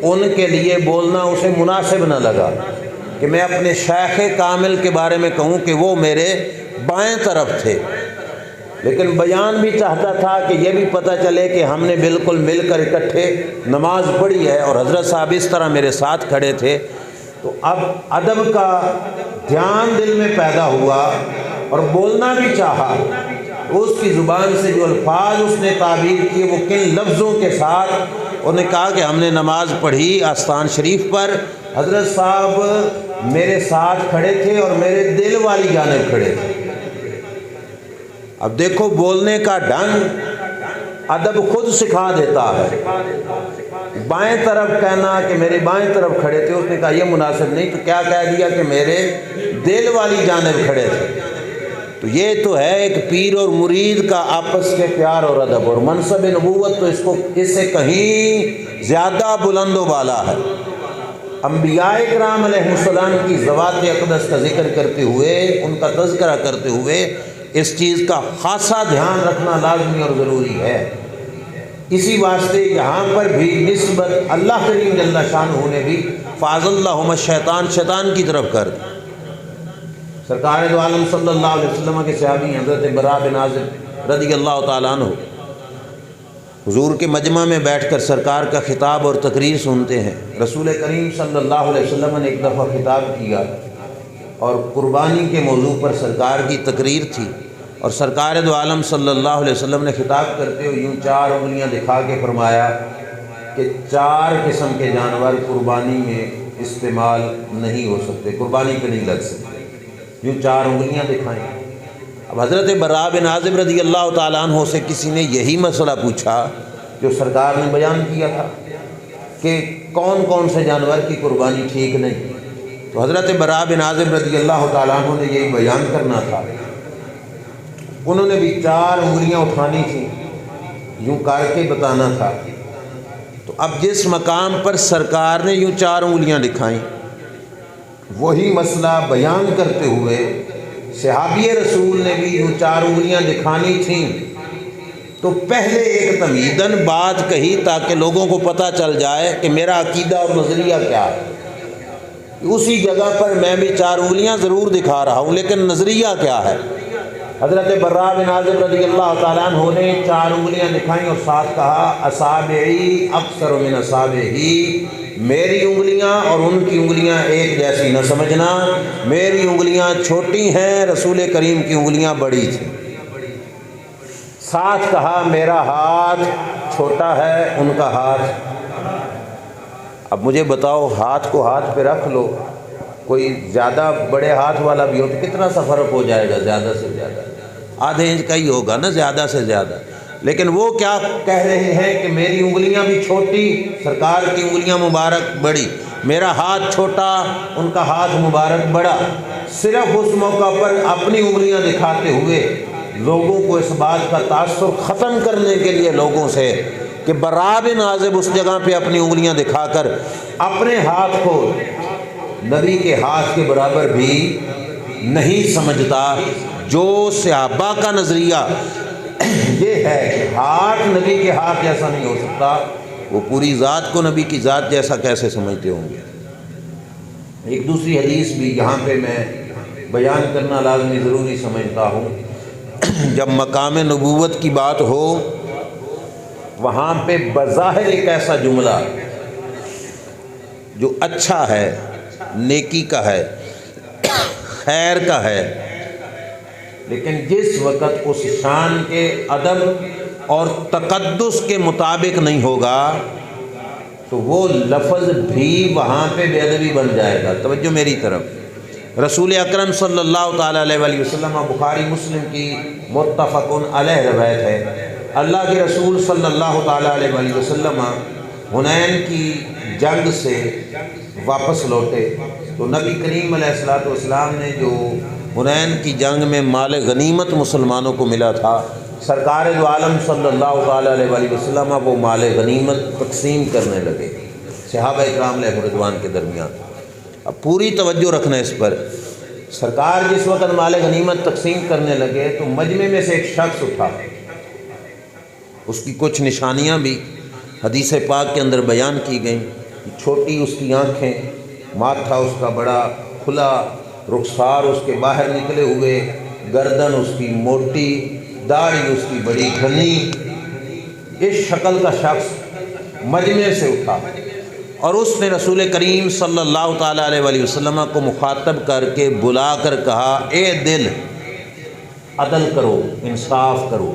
ان کے لیے بولنا اسے مناسب نہ لگا کہ میں اپنے شیخ کامل کے بارے میں کہوں کہ وہ میرے بائیں طرف تھے، لیکن بیان بھی چاہتا تھا کہ یہ بھی پتہ چلے کہ ہم نے بالکل مل کر اکٹھے نماز پڑھی ہے اور حضرت صاحب اس طرح میرے ساتھ کھڑے تھے۔ تو اب ادب کا دھیان دل میں پیدا ہوا اور بولنا بھی چاہا، اس کی زبان سے جو الفاظ اس نے تعبیر کیے وہ کن لفظوں کے ساتھ، انہوں نے کہا کہ ہم نے نماز پڑھی آستان شریف پر، حضرت صاحب میرے ساتھ کھڑے تھے اور میرے دل والی جانب کھڑے تھے۔ اب دیکھو بولنے کا ڈھنگ ادب خود سکھا دیتا ہے۔ بائیں طرف کہنا کہ میرے بائیں طرف کھڑے تھے، اس نے کہا یہ مناسب نہیں، تو کیا کہہ دیا کہ میرے دل والی جانب کھڑے تھے۔ تو یہ تو ہے ایک پیر اور مرید کا آپس کے پیار اور ادب، اور منصب نبوت تو اس سے کہیں زیادہ بلند و بالا ہے۔ انبیاء کرام علیہ السلام کی ذوات اقدس کا ذکر کرتے ہوئے، ان کا تذکرہ کرتے ہوئے اس چیز کا خاصا دھیان رکھنا لازمی اور ضروری ہے۔ اسی واسطے یہاں پر بھی نسبت اللہ کریم جل شانہ نے بھی فاض اللہم الشیطان، شیطان کی طرف کر دی۔ سرکار دو عالم صلی اللہ علیہ وسلم کے صحابی حضرت براء بن عازب رضی اللہ تعالیٰ عنہ حضور کے مجمع میں بیٹھ کر سرکار کا خطاب اور تقریر سنتے ہیں۔ رسول کریم صلی اللہ علیہ وسلم نے ایک دفعہ خطاب کیا اور قربانی کے موضوع پر سرکار کی تقریر تھی، اور سرکار دو عالم صلی اللہ علیہ وسلم نے خطاب کرتے ہوئے یوں 4 انگلیاں دکھا کے فرمایا کہ 4 قسم کے جانور قربانی میں استعمال نہیں ہو سکتے، قربانی پہ نہیں لگ سکتے، یوں 4 انگلیاں دکھائیں۔ اب حضرت براء بن عازب رضی اللہ تعالیٰ عنہ سے کسی نے یہی مسئلہ پوچھا جو سرکار نے بیان کیا تھا کہ کون کون سے جانور کی قربانی ٹھیک نہیں، تو حضرت براء بن عازب رضی اللہ تعالیٰ عنہ نے یہی بیان کرنا تھا۔ انہوں نے بھی 4 انگلیاں اٹھانی تھیں، یوں کر کے بتانا تھا۔ تو اب جس مقام پر سرکار نے یوں 4 انگلیاں دکھائیں، وہی مسئلہ بیان کرتے ہوئے صحابی رسول نے بھی یوں 4 انگلیاں دکھانی تھیں، تو پہلے ایک تمہیداً بات کہی تاکہ لوگوں کو پتہ چل جائے کہ میرا عقیدہ اور نظریہ کیا ہے۔ اسی جگہ پر میں بھی 4 انگلیاں ضرور دکھا رہا ہوں، لیکن نظریہ کیا ہے۔ حضرت براء بن عازب رضی اللہ تعالیٰ عنہ نے 4 انگلیاں دکھائیں اور ساتھ کہا اصابعی اکثر من اصابعہ، میری انگلیاں اور ان کی انگلیاں ایک جیسی نہ سمجھنا، میری انگلیاں چھوٹی ہیں، رسول کریم کی انگلیاں بڑی تھیں۔ ساتھ کہا میرا ہاتھ چھوٹا ہے، ان کا ہاتھ۔ اب مجھے بتاؤ، ہاتھ کو ہاتھ پہ رکھ لو، کوئی زیادہ بڑے ہاتھ والا بھی ہو تو کتنا سا فرق ہو جائے گا، زیادہ سے زیادہ آدھے انچ کا ہی ہوگا نا، زیادہ سے زیادہ۔ لیکن وہ کیا کہہ رہے ہیں کہ میری انگلیاں بھی چھوٹی، سرکار کی انگلیاں مبارک بڑی، میرا ہاتھ چھوٹا، ان کا ہاتھ مبارک بڑا۔ صرف اس موقع پر اپنی انگلیاں دکھاتے ہوئے لوگوں کو اس بات کا تاثر ختم کرنے کے لیے لوگوں سے کہ براء بن عازب اس جگہ پہ اپنی انگلیاں دکھا کر اپنے ہاتھ کو نبی کے ہاتھ کے برابر بھی نہیں سمجھتا۔ جو صحابہ کا نظریہ یہ ہے کہ ہاتھ نبی کے ہاتھ جیسا نہیں ہو سکتا، وہ پوری ذات کو نبی کی ذات جیسا کیسے سمجھتے ہوں گے۔ ایک دوسری حدیث بھی یہاں پہ میں بیان کرنا لازمی ضروری سمجھتا ہوں۔ جب مقام نبوت کی بات ہو، وہاں پہ بظاہر ایک ایسا جملہ جو اچھا ہے، نیکی کا ہے، خیر کا ہے، لیکن جس وقت اس شان کے ادب اور تقدس کے مطابق نہیں ہوگا تو وہ لفظ بھی وہاں پہ بے ادبی بن جائے گا۔ توجہ میری طرف، رسول اکرم صلی اللہ تعالیٰ علیہ وسلم، بخاری مسلم کی متفق علیہ روایت ہے، اللہ کے رسول صلی اللہ تعالیٰ علیہ وسلم حنین کی جنگ سے واپس لوٹے تو نبی کریم علیہ الصلوۃ والسلام نے جو حنین کی جنگ میں مال غنیمت مسلمانوں کو ملا تھا، سرکار دو عالم صلی اللہ تعالیٰ علیہ وسلم وہ مال غنیمت تقسیم کرنے لگے صحابہ اکرام علیہ رضوان کے درمیان۔ اب پوری توجہ رکھنا اس پر۔ سرکار جس وقت مال غنیمت تقسیم کرنے لگے تو مجمع میں سے ایک شخص اٹھا، اس کی کچھ نشانیاں بھی حدیث پاک کے اندر بیان کی گئیں۔ چھوٹی اس کی آنکھیں، ماتھا اس کا بڑا کھلا، رخسار اس کے باہر نکلے ہوئے، گردن اس کی موٹی، داڑھی اس کی بڑی گھنی۔ اس شکل کا شخص مجمع سے اٹھا اور اس نے رسول کریم صلی اللہ تعالیٰ علیہ وآلہ وسلم کو مخاطب کر کے بلا کر کہا، اے دل، عدل کرو، انصاف کرو۔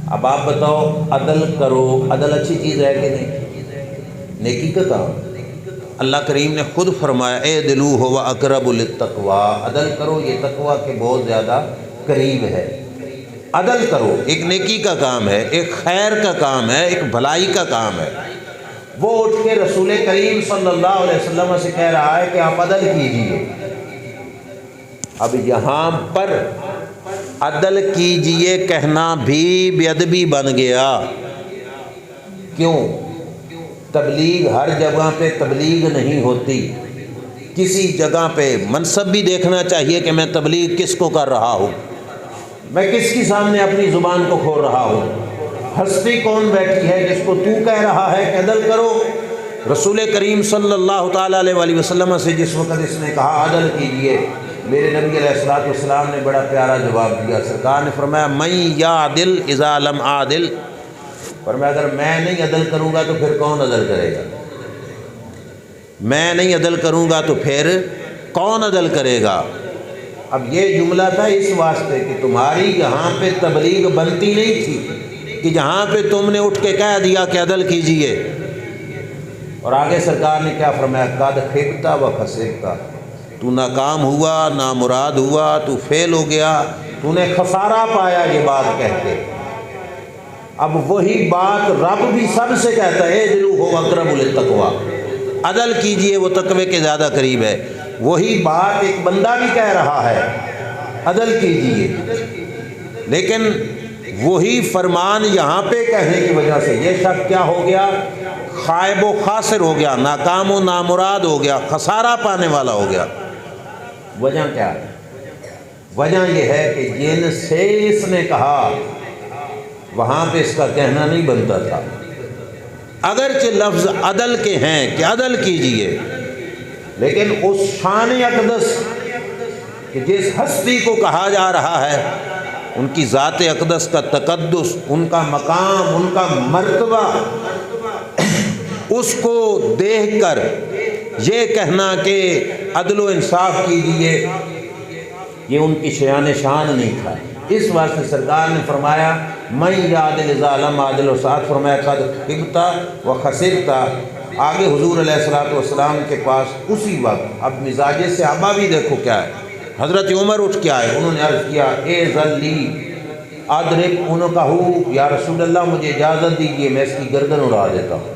اب آپ بتاؤ، عدل کرو، عدل اچھی چیز ہے کہ نہیں؟ نیکی کا کام۔ اللہ کریم نے خود فرمایا، اے دلو ہو اقرب للتقویٰ، عدل کرو، یہ تقویٰ کے بہت زیادہ قریب ہے۔ عدل کرو ایک نیکی کا کام ہے، ایک خیر کا کام ہے، ایک بھلائی کا کام ہے۔ وہ اٹھ کے رسول کریم صلی اللہ علیہ وسلم سے کہہ رہا ہے کہ آپ عدل کیجئے۔ اب یہاں پر عدل کیجئے کہنا بھی بے ادبی بن گیا۔ کیوں؟ تبلیغ ہر جگہ پہ تبلیغ نہیں ہوتی۔ کسی جگہ پہ منصب بھی دیکھنا چاہیے کہ میں تبلیغ کس کو کر رہا ہوں، میں کس کی سامنے اپنی زبان کو کھول رہا ہوں، ہستی کون بیٹھی ہے جس کو تو کہہ رہا ہے کہ عدل کرو۔ رسول کریم صلی اللہ تعالیٰ علیہ وآلہ وسلم سے جس وقت اس نے کہا عدل کیجئے، میرے نبی علیہ الصلوۃ والسلام نے بڑا پیارا جواب دیا۔ سرکار نے فرمایا، من یعدل اذا لم اعدل، فرمایا اگر میں نہیں عدل کروں گا تو پھر کون عدل کرے گا؟ میں نہیں عدل کروں گا تو پھر کون عدل کرے گا؟ اب یہ جملہ تھا اس واسطے کہ تمہاری یہاں پہ تبلیغ بنتی نہیں تھی کہ جہاں پہ تم نے اٹھ کے کہہ دیا کہ عدل کیجئے۔ اور آگے سرکار نے کیا فرمایا، قد خبت و خسرت، تو ناکام ہوا، نامراد ہوا، تو فیل ہو گیا، تو نے خسارہ پایا یہ بات کہہ کے۔ اب وہی بات رب بھی سب سے کہتا ہے، اعدلوا هو اقرب للتقویٰ، عدل کیجئے وہ تقوی کے زیادہ قریب ہے۔ وہی بات ایک بندہ بھی کہہ رہا ہے، عدل کیجئے، لیکن وہی فرمان یہاں پہ کہنے کی وجہ سے یہ شخص کیا ہو گیا؟ خائب و خاسر ہو گیا، ناکام و نامراد ہو گیا، خسارہ پانے والا ہو گیا۔ وجہ کیا ہے؟ وجہ یہ ہے کہ جن سے اس نے کہا وہاں پہ اس کا کہنا نہیں بنتا تھا، اگرچہ لفظ عدل کے ہیں کہ عدل کیجئے، لیکن اس شان اقدس کہ جس ہستی کو کہا جا رہا ہے، ان کی ذات اقدس کا تقدس، ان کا مقام، ان کا مرتبہ، اس کو دیکھ کر یہ کہنا کہ عدل و انصاف کیجئے، یہ ان کی شان نہیں تھا۔ اس واسطے سرکار نے فرمایا، من یعدل اذا لم اعدل، اور ساتھ فرمایا قد خبت و خسرت۔ آگے حضور علیہ الصلوۃ والسلام کے پاس اسی وقت، اب مزاج صحابہ بھی دیکھو کیا ہے، حضرت عمر اٹھ کے آئے، انہوں نے عرض کیا، اے ذلی اضرب عنقہ، یا رسول اللہ مجھے اجازت دیجیے میں اس کی گردن اڑا دیتا ہوں۔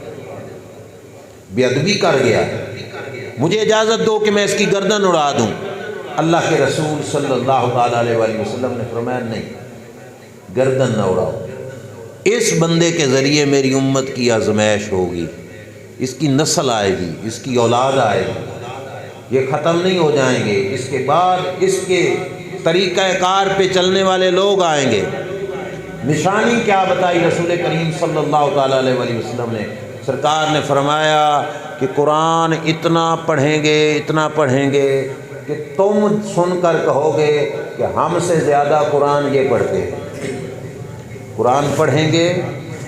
بے ادبی کر گیا، مجھے اجازت دو کہ میں اس کی گردن اڑا دوں۔ اللہ کے رسول صلی اللہ تعالیٰ علیہ وآلہ وسلم نے فرمایا، نہیں، گردن نہ اڑاؤ، اس بندے کے ذریعے میری امت کی آزمائش ہوگی، اس کی نسل آئے گی، اس کی اولاد آئے گی، یہ ختم نہیں ہو جائیں گے، اس کے بعد اس کے طریقہ کار پہ چلنے والے لوگ آئیں گے۔ نشانی کیا بتائی رسول کریم صلی اللہ تعالیٰ علیہ وآلہ وسلم نے؟ سرکار نے فرمایا کہ قرآن اتنا پڑھیں گے، اتنا پڑھیں گے کہ تم سن کر کہو گے کہ ہم سے زیادہ قرآن یہ پڑھتے ہیں۔ قرآن پڑھیں گے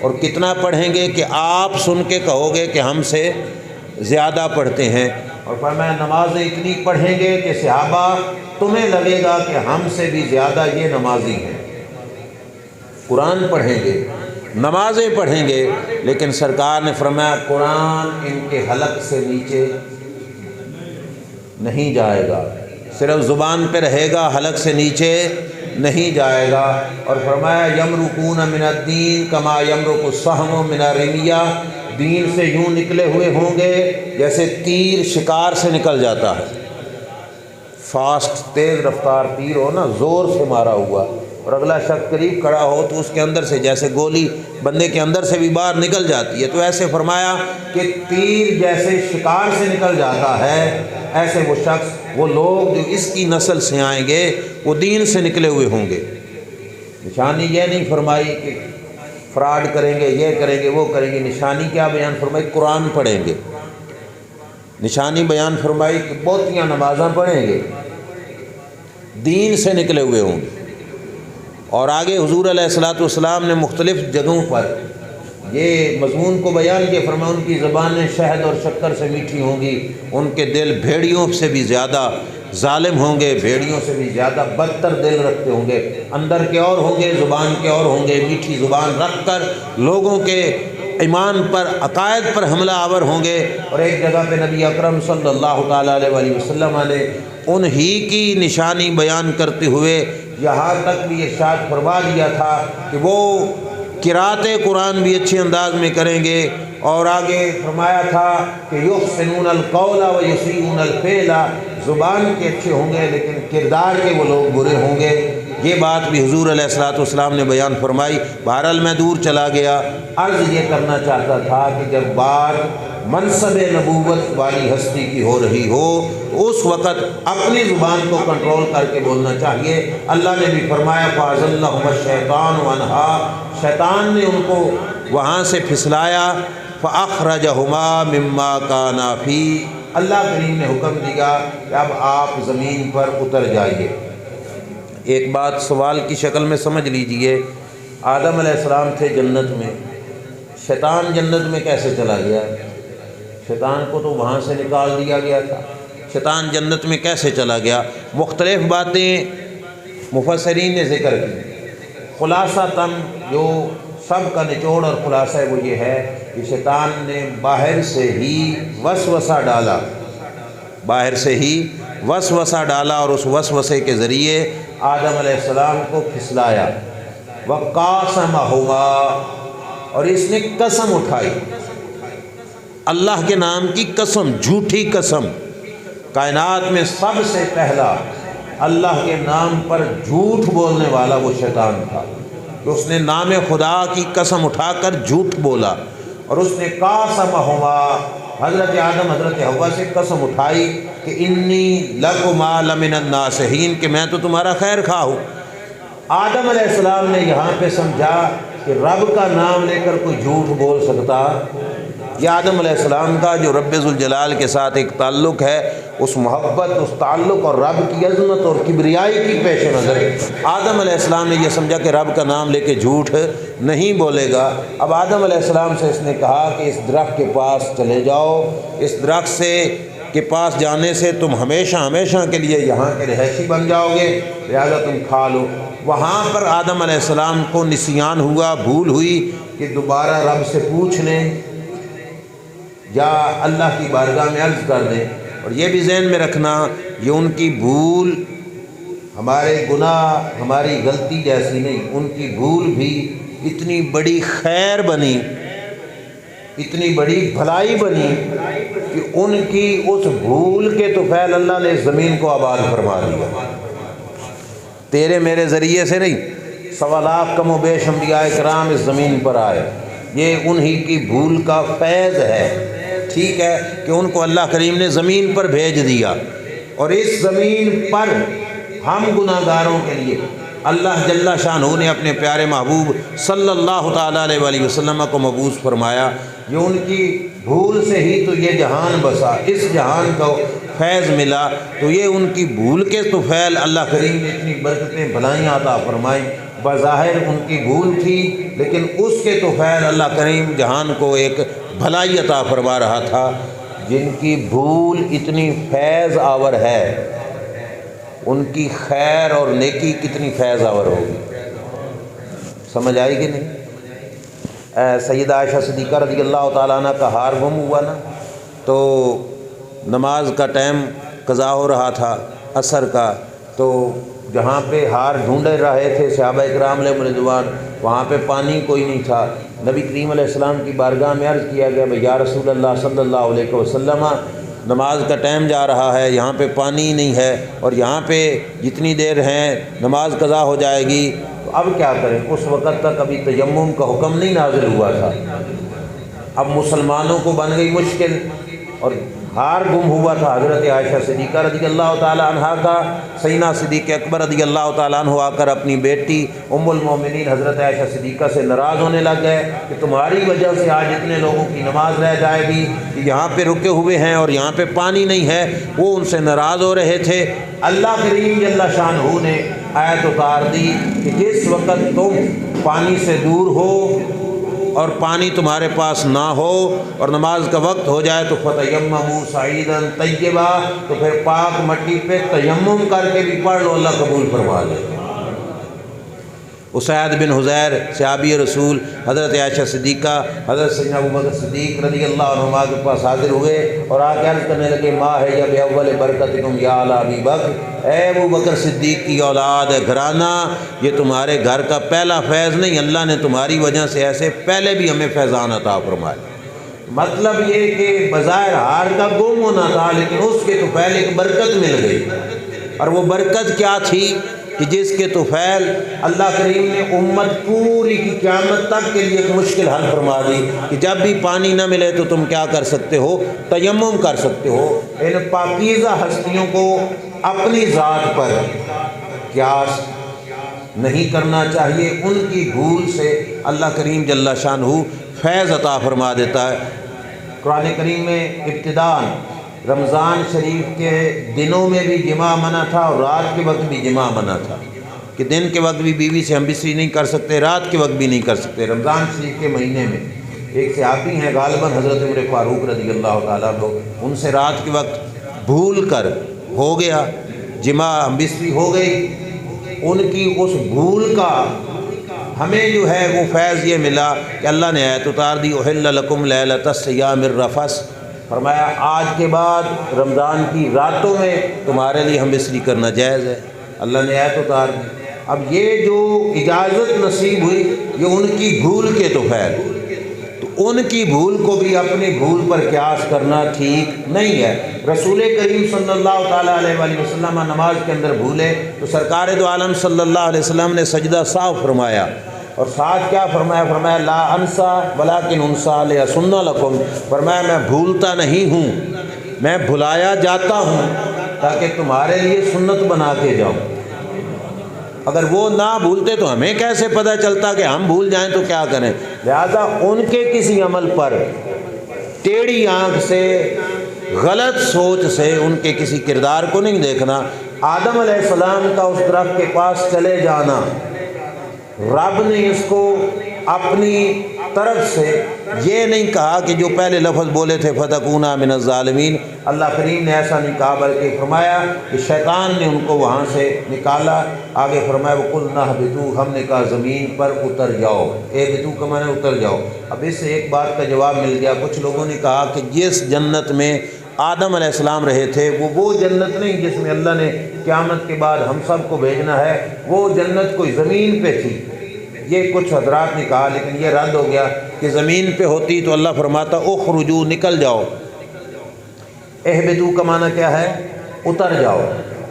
اور کتنا پڑھیں گے کہ آپ سن کے کہو گے کہ ہم سے زیادہ پڑھتے ہیں۔ اور فرمایا نمازیں اتنی پڑھیں گے کہ صحابہ تمہیں لگے گا کہ ہم سے بھی زیادہ یہ نمازی ہیں۔ قرآن پڑھیں گے، نمازیں پڑھیں گے، لیکن سرکار نے فرمایا قرآن ان کے حلق سے نیچے نہیں جائے گا، صرف زبان پہ رہے گا، حلق سے نیچے نہیں جائے گا۔ اور فرمایا یمرقون من الدین کما یمرق السہم من الرمیہ، دین سے یوں نکلے ہوئے ہوں گے جیسے تیر شکار سے نکل جاتا ہے۔ فاسٹ، تیز رفتار تیر ہو نا، زور سے مارا ہوا، اور اگلا شخص قریب کھڑا ہو تو اس کے اندر سے جیسے گولی بندے کے اندر سے بھی باہر نکل جاتی ہے، تو ایسے فرمایا کہ تیر جیسے شکار سے نکل جاتا ہے، ایسے وہ شخص، وہ لوگ جو اس کی نسل سے آئیں گے وہ دین سے نکلے ہوئے ہوں گے۔ نشانی یہ نہیں فرمائی کہ فراڈ کریں گے، یہ کریں گے، وہ کریں گے، نشانی کیا بیان فرمائی؟ قرآن پڑھیں گے۔ نشانی بیان فرمائی کہ بہتیاں نمازاں پڑھیں گے، دین سے نکلے ہوئے ہوں گے۔ اور آگے حضور علیہ الصلوۃ والسلام نے مختلف جگہوں پر یہ مضمون کو بیان کیا، فرمایا ان کی زبانیں شہد اور شکر سے میٹھی ہوں گی، ان کے دل بھیڑیوں سے بھی زیادہ ظالم ہوں گے، بھیڑیوں سے بھی زیادہ بدتر دل رکھتے ہوں گے، اندر کے اور ہوں گے، زبان کے اور ہوں گے، میٹھی زبان رکھ کر لوگوں کے ایمان پر، عقائد پر حملہ آور ہوں گے۔ اور ایک جگہ پہ نبی اکرم صلی اللہ تعالیٰ علیہ وآلہ وسلم نے انہی کی نشانی بیان کرتے ہوئے یہاں تک بھی ارشاد فرما دیا تھا کہ وہ قرأت قرآن بھی اچھے انداز میں کریں گے، اور آگے فرمایا تھا کہ یحسنون القول و یسیئون الفعل، زبان کے اچھے ہوں گے لیکن کردار کے وہ لوگ برے ہوں گے۔ یہ بات بھی حضور علیہ الصلوۃ والسلام نے بیان فرمائی۔ بہرحال میں دور چلا گیا، عرض یہ کرنا چاہتا تھا کہ جب بات منصب نبوت والی ہستی کی ہو رہی ہو تو اس وقت اپنی زبان کو کنٹرول کر کے بولنا چاہیے۔ اللہ نے بھی فرمایا فَأَزَلَّهُمَ الشَّيْطَانُ عَنْهَا، شیطان نے ان کو وہاں سے پھسلایا، فَأَخْرَجَهُمَا مِمَّا كَانَا فِيهِ، اللہ کریم نے حکم دیا کہ اب آپ زمین پر اتر جائیے۔ ایک بات سوال کی شکل میں سمجھ لیجئے، آدم علیہ السلام تھے جنت میں، شیطان جنت میں کیسے چلا گیا؟ شیطان کو تو وہاں سے نکال دیا گیا تھا، شیطان جنت میں کیسے چلا گیا؟ مختلف باتیں مفسرین نے ذکر کی، خلاصہ تن جو سب کا نچوڑ اور خلاصہ ہے وہ یہ ہے کہ شیطان نے باہر سے ہی وسوسہ ڈالا، باہر سے ہی وسوسہ ڈالا، اور اس وسوسے کے ذریعے آدم علیہ السلام کو پھسلایا۔ وَقَاسَمَهُمَا، اور اس نے قسم اٹھائی، اللہ کے نام کی قسم، جھوٹی قسم۔ کائنات میں سب سے پہلا اللہ کے نام پر جھوٹ بولنے والا وہ شیطان تھا کہ اس نے نام خدا کی قسم اٹھا کر جھوٹ بولا، اور اس نے قاسمہما، حضرت آدم حضرت حوا سے قسم اٹھائی کہ انی لکما لمن الناصحین، کہ میں تو تمہارا خیر خواہ ہوں۔ آدم علیہ السلام نے یہاں پہ سمجھا کہ رب کا نام لے کر کوئی جھوٹ بول سکتا؟ یہ آدم علیہ السلام کا جو رب ذوالجلال کے ساتھ ایک تعلق ہے، اس محبت، اس تعلق اور رب کی عظمت اور کبریائی کی پیش نظر آدم علیہ السلام نے یہ سمجھا کہ رب کا نام لے کے جھوٹ نہیں بولے گا۔ اب آدم علیہ السلام سے اس نے کہا کہ اس درخت کے پاس چلے جاؤ، اس درخت سے کے پاس جانے سے تم ہمیشہ ہمیشہ کے لیے یہاں کے رہائشی بن جاؤ گے، لہٰذا تم کھا لو۔ وہاں پر آدم علیہ السلام کو نسیان ہوا، بھول ہوئی کہ دوبارہ رب سے پوچھ لیں یا اللہ کی بارگاہ میں عرض کر دیں۔ اور یہ بھی ذہن میں رکھنا، یہ ان کی بھول ہمارے گناہ، ہماری غلطی جیسی نہیں، ان کی بھول بھی اتنی بڑی خیر بنی، اتنی بڑی بھلائی بنی کہ ان کی اس بھول کے طفیل اللہ نے زمین کو آباد فرما دیا۔ تیرے میرے ذریعے سے نہیں، 1.25 لاکھ کم و بیش انبیاء کرام اس زمین پر آئے، یہ انہی کی بھول کا فیض ہے۔ ٹھیک ہے کہ ان کو اللہ کریم نے زمین پر بھیج دیا، اور اس زمین پر ہم گناہ گاروں کے لیے اللہ جل شانہ نے اپنے پیارے محبوب صلی اللہ تعالیٰ علیہ وآلہ وسلم کو مبعوث فرمایا۔ یہ ان کی بھول سے ہی تو یہ جہان بسا، اس جہان کو فیض ملا، تو یہ ان کی بھول کے طفیل اللہ کریم نے اتنی برکتیں بھلائیاں عطا فرمائیں۔ بظاہر ان کی بھول تھی، لیکن اس کے طفیل اللہ کریم جہان کو ایک بھلائی عطا فرما رہا تھا۔ جن کی بھول اتنی فیض آور ہے، ان کی خیر اور نیکی کتنی فیض آور ہوگی، سمجھ آئی کہ نہیں؟ سیدہ عائشہ صدیقہ رضی اللہ تعالیٰ عنہ کا ہار گم ہوا نا، تو نماز کا ٹائم قضا ہو رہا تھا عصر کا، تو جہاں پہ ہار ڈھونڈ رہے تھے صحابہ اکرام علیہ رضوان، وہاں پہ پانی کوئی نہیں تھا۔ نبی کریم علیہ السلام کی بارگاہ میں عرض کیا گیا، یا رسول اللہ صلی اللہ علیہ وسلم، نماز کا ٹائم جا رہا ہے، یہاں پہ پانی نہیں ہے اور یہاں پہ جتنی دیر ہیں نماز قضا ہو جائے گی، تو اب کیا کریں؟ اس وقت تک ابھی تیمم کا حکم نہیں نازل ہوا تھا، اب مسلمانوں کو بن گئی مشکل اور ہار گم ہوا تھا حضرت عائشہ صدیقہ رضی اللہ تعالیٰ عنہا کا۔ سیدنا صدیق اکبر رضی اللہ تعالیٰ عنہ آ کر اپنی بیٹی ام المومنین حضرت عائشہ صدیقہ سے ناراض ہونے لگ گئے کہ تمہاری وجہ سے آج اتنے لوگوں کی نماز رہ جائے گی، یہاں پہ رکے ہوئے ہیں اور یہاں پہ پانی نہیں ہے، وہ ان سے ناراض ہو رہے تھے۔ اللہ کریم جل شانہ نے آیت اتار دی کہ جس وقت تم پانی سے دور ہو اور پانی تمہارے پاس نہ ہو اور نماز کا وقت ہو جائے تو فتیمموا صعیدا طیبا، تو پھر پاک مٹی پہ تیمم کر کے بھی پڑھ لو، اللہ قبول فرما لے۔ اسید بن حضیر صحابی رسول حضرت عائشہ صدیقہ حضرت سیدنا ابوبکر صدیق رضی اللہ عنہما کے پاس حاضر ہوئے اور آ کے عرض کرنے لگے ما ہے یا باول برکتکم یا آل ابی بکر، اے ابو بکر صدیق کی اولاد گھرانہ، یہ تمہارے گھر کا پہلا فیض نہیں، اللہ نے تمہاری وجہ سے ایسے پہلے بھی ہمیں فیضان عطا فرمائے۔ مطلب یہ کہ بظاہر ہار کا گم ہونا تھا لیکن اس کے تو پہلے ایک برکت مل گئی، اور وہ برکت کیا تھی کہ جس کے طفیل اللہ کریم نے امت پوری کی قیامت تک کے لیے ایک مشکل حل فرما دی کہ جب بھی پانی نہ ملے تو تم کیا کر سکتے ہو؟ تیمم کر سکتے ہو۔ ان پاکیزہ ہستیوں کو اپنی ذات پر قیاس نہیں کرنا چاہیے، ان کی بھول سے اللہ کریم جل شانہ فیض عطا فرما دیتا ہے۔ قرآن کریم میں ابتداءً رمضان شریف کے دنوں میں بھی جماع منع تھا اور رات کے وقت بھی جماع منع تھا، کہ دن کے وقت بھی بیوی سے ہم بستری نہیں کر سکتے، رات کے وقت بھی نہیں کر سکتے۔ رمضان شریف کے مہینے میں ایک صحابی ہیں غالباً حضرت عمر فاروق رضی اللہ تعالیٰ عنہ، ان سے رات کے وقت بھول کر ہو گیا جماع، ہم بستری ہو گئی، ان کی اس بھول کا ہمیں جو ہے وہ فیض یہ ملا کہ اللہ نے آیت اتار دی احل لکم لیلۃ الصیام الرفث، فرمایا آج کے بعد رمضان کی راتوں میں تمہارے لیے ہم بستری کرنا جائز ہے، اللہ نے آیت اتار دی۔ اب یہ جو اجازت نصیب ہوئی یہ ان کی بھول کے طفیل، تو ان کی بھول کو بھی اپنی بھول پر قیاس کرنا ٹھیک نہیں ہے۔ رسول کریم صلی اللہ تعالیٰ علیہ وآلہ وسلم نماز کے اندر بھولے تو سرکار دو عالم صلی اللہ علیہ وسلم نے سجدہ سہو فرمایا، اور ساتھ کیا فرمایا؟ فرمایا لا انسا ولکن انسا لیسن لکم، فرمایا میں بھولتا نہیں ہوں، میں بھلایا جاتا ہوں تاکہ تمہارے لیے سنت بنا کے جاؤں۔ اگر وہ نہ بھولتے تو ہمیں کیسے پتہ چلتا کہ ہم بھول جائیں تو کیا کریں؟ لہذا ان کے کسی عمل پر ٹیڑھی آنکھ سے، غلط سوچ سے ان کے کسی کردار کو نہیں دیکھنا۔ آدم علیہ السلام کا اس درخت کے پاس چلے جانا، رب نے اس کو اپنی طرف سے یہ نہیں کہا کہ جو پہلے لفظ بولے تھے فتکونا من الظالمین، اللہ کریم نے ایسا نہیں کہا، بلکہ فرمایا کہ شیطان نے ان کو وہاں سے نکالا۔ آگے فرمایا وَقُلْنَا اهْبِطُوا، ہم نے کہا زمین پر اتر جاؤ، اهْبِطُوا کا معنی اتر جاؤ۔ اب اس سے ایک بات کا جواب مل گیا، کچھ لوگوں نے کہا کہ جس جنت میں آدم علیہ السلام رہے تھے وہ جنت نہیں جس میں اللہ نے قیامت کے بعد ہم سب کو بھیجنا ہے، وہ جنت کوئی زمین پہ تھی، یہ کچھ حضرات نے کہا، لیکن یہ رد ہو گیا کہ زمین پہ ہوتی تو اللہ فرماتا اخرجوا، نکل جاؤ۔ اہبطوا کا معنی کیا ہے؟ اتر جاؤ۔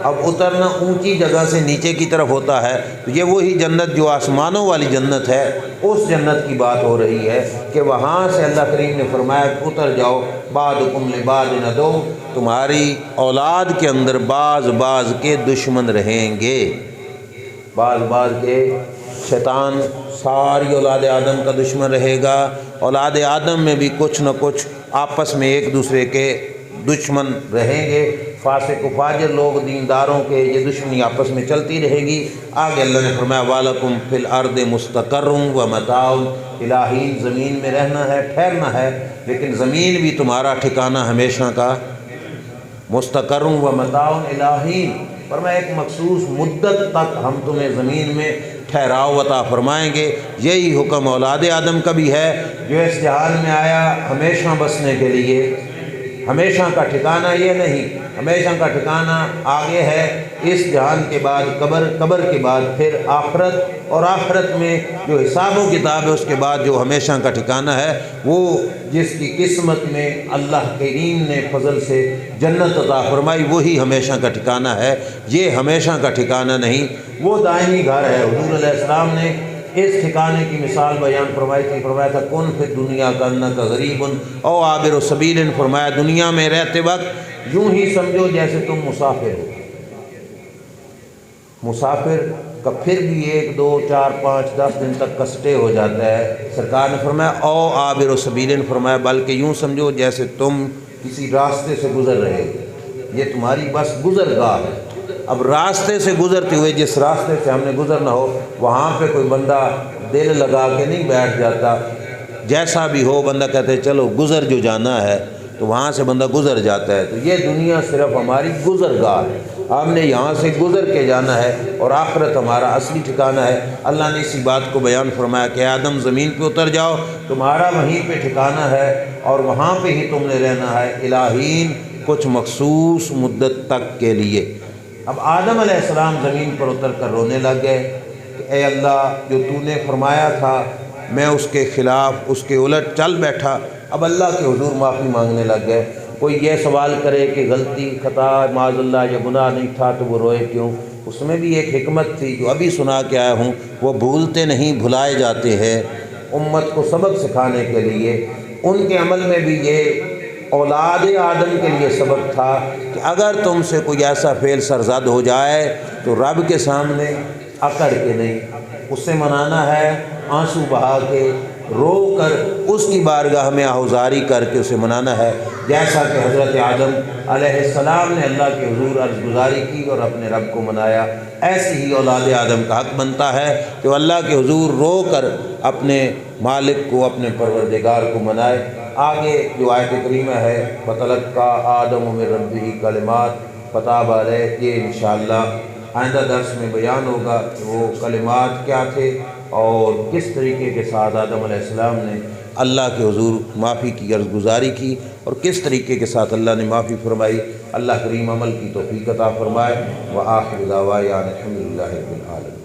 اب اترنا اونچی جگہ سے نیچے کی طرف ہوتا ہے، تو یہ وہی جنت جو آسمانوں والی جنت ہے، اس جنت کی بات ہو رہی ہے کہ وہاں سے اللہ کریم نے فرمایا اتر جاؤ۔ بعضکم لبعض عدو، تمہاری اولاد کے اندر بعض بعض کے دشمن رہیں گے، بعض کے شیطان ساری اولاد آدم کا دشمن رہے گا، اولاد آدم میں بھی کچھ نہ کچھ آپس میں ایک دوسرے کے دشمن رہیں گے، فاسق و فاجر لوگ دینداروں کے یہ دشمنی آپس میں چلتی رہے گی۔ آگے اللہ نے فرمایا وَلَكُمْ فِي الْأَرْضِ مُسْتَقَرٌّ وَمَتَاعٌ، الہی زمین میں رہنا ہے، ٹھہرنا ہے، لیکن زمین بھی تمہارا ٹھکانہ ہمیشہ کا۔ مُسْتَقَرٌّ وَمَتَاعٌ الہی، فرمایا ایک مخصوص مدت تک ہم تمہیں زمین میں ٹھہراؤ عطا فرمائیں گے۔ یہی حکم اولاد آدم کا بھی ہے، جو اس جہان میں آیا ہمیشہ بسنے کے لیے، ہمیشہ کا ٹھکانہ یہ نہیں ہمیشہ کا ٹھکانہ آگے ہے، اس جہان کے بعد قبر، قبر کے بعد پھر آخرت، اور آخرت میں جو حساب و کتاب ہے اس کے بعد جو ہمیشہ کا ٹھکانہ ہے، وہ جس کی قسمت میں اللہ کریم نے فضل سے جنت عطا فرمائی وہی ہمیشہ کا ٹھکانہ ہے، یہ ہمیشہ کا ٹھکانہ نہیں، وہ دائمی گھر ہے۔ حضور علیہ السلام نے اس ٹھکانے کی مثال بیان فرمائی تھی، فرمایا تھا کن فی الدنیا کانک غریب او عابر سبیل، فرمایا دنیا میں رہتے وقت یوں ہی سمجھو جیسے تم مسافر ہو۔ مسافر کا پھر بھی 1 2 4 5 10 دن تک کا سٹے ہو جاتا ہے، سرکار نے فرمایا او عابر سبیل، فرمایا بلکہ یوں سمجھو جیسے تم کسی راستے سے گزر رہے ہو، یہ تمہاری بس گزرگاہ ہے۔ اب راستے سے گزرتے ہوئے جس راستے سے ہم نے گزرنا ہو وہاں پہ کوئی بندہ دل لگا کے نہیں بیٹھ جاتا، جیسا بھی ہو بندہ کہتے ہیں چلو گزر جو جانا ہے تو وہاں سے بندہ گزر جاتا ہے۔ تو یہ دنیا صرف ہماری گزرگاہ ہے، ہم نے یہاں سے گزر کے جانا ہے، اور آخرت ہمارا اصلی ٹھکانہ ہے۔ اللہ نے اسی بات کو بیان فرمایا کہ آدم زمین پہ اتر جاؤ، تمہارا وہیں پہ ٹھکانہ ہے اور وہاں پہ ہی تم نے رہنا ہے الہین کچھ مخصوص مدت تک کے لیے۔ اب آدم علیہ السلام زمین پر اتر کر رونے لگ گئے کہ اے اللہ جو تو نے فرمایا تھا میں اس کے خلاف اس کے الٹ چل بیٹھا۔ اب اللہ کے حضور معافی مانگنے لگ گئے۔ کوئی یہ سوال کرے کہ غلطی خطا معاذ اللہ یا گناہ نہیں تھا تو وہ روئے کیوں؟ اس میں بھی ایک حکمت تھی جو ابھی سنا کے آیا ہوں، وہ بھولتے نہیں بھلائے جاتے ہیں۔ امت کو سبق سکھانے کے لیے ان کے عمل میں بھی یہ اولاد آدم کے لیے سبق تھا کہ اگر تم سے کوئی ایسا فعل سرزد ہو جائے تو رب کے سامنے اکڑ کے نہیں، اس سے منانا ہے آنسو بہا کے، رو کر اس کی بارگاہ میں آہوزاری کر کے اسے منانا ہے، جیسا کہ حضرت آدم علیہ السلام نے اللہ کے حضور عرض گزاری کی اور اپنے رب کو منایا۔ ایسی ہی اولاد آدم کا حق بنتا ہے کہ وہ اللہ کے حضور رو کر اپنے مالک کو، اپنے پروردگار کو منائے۔ آگے جو آیت کریمہ ہے فَتَلَقَّىٰ آدَمُ مِن رَبِّهِ کلمات فَتَابَ عَلَيْهِ، یہ انشاءاللہ آئندہ درس میں بیان ہوگا کہ وہ کلمات کیا تھے اور کس طریقے کے ساتھ آدم علیہ السلام نے اللہ کے حضور معافی کی عرض گزاری کی اور کس طریقے کے ساتھ اللہ نے معافی فرمائی۔ اللہ کریم عمل کی توفیق عطا فرمائے۔ وآخر دعوانا الحمدللہ رب العالمین۔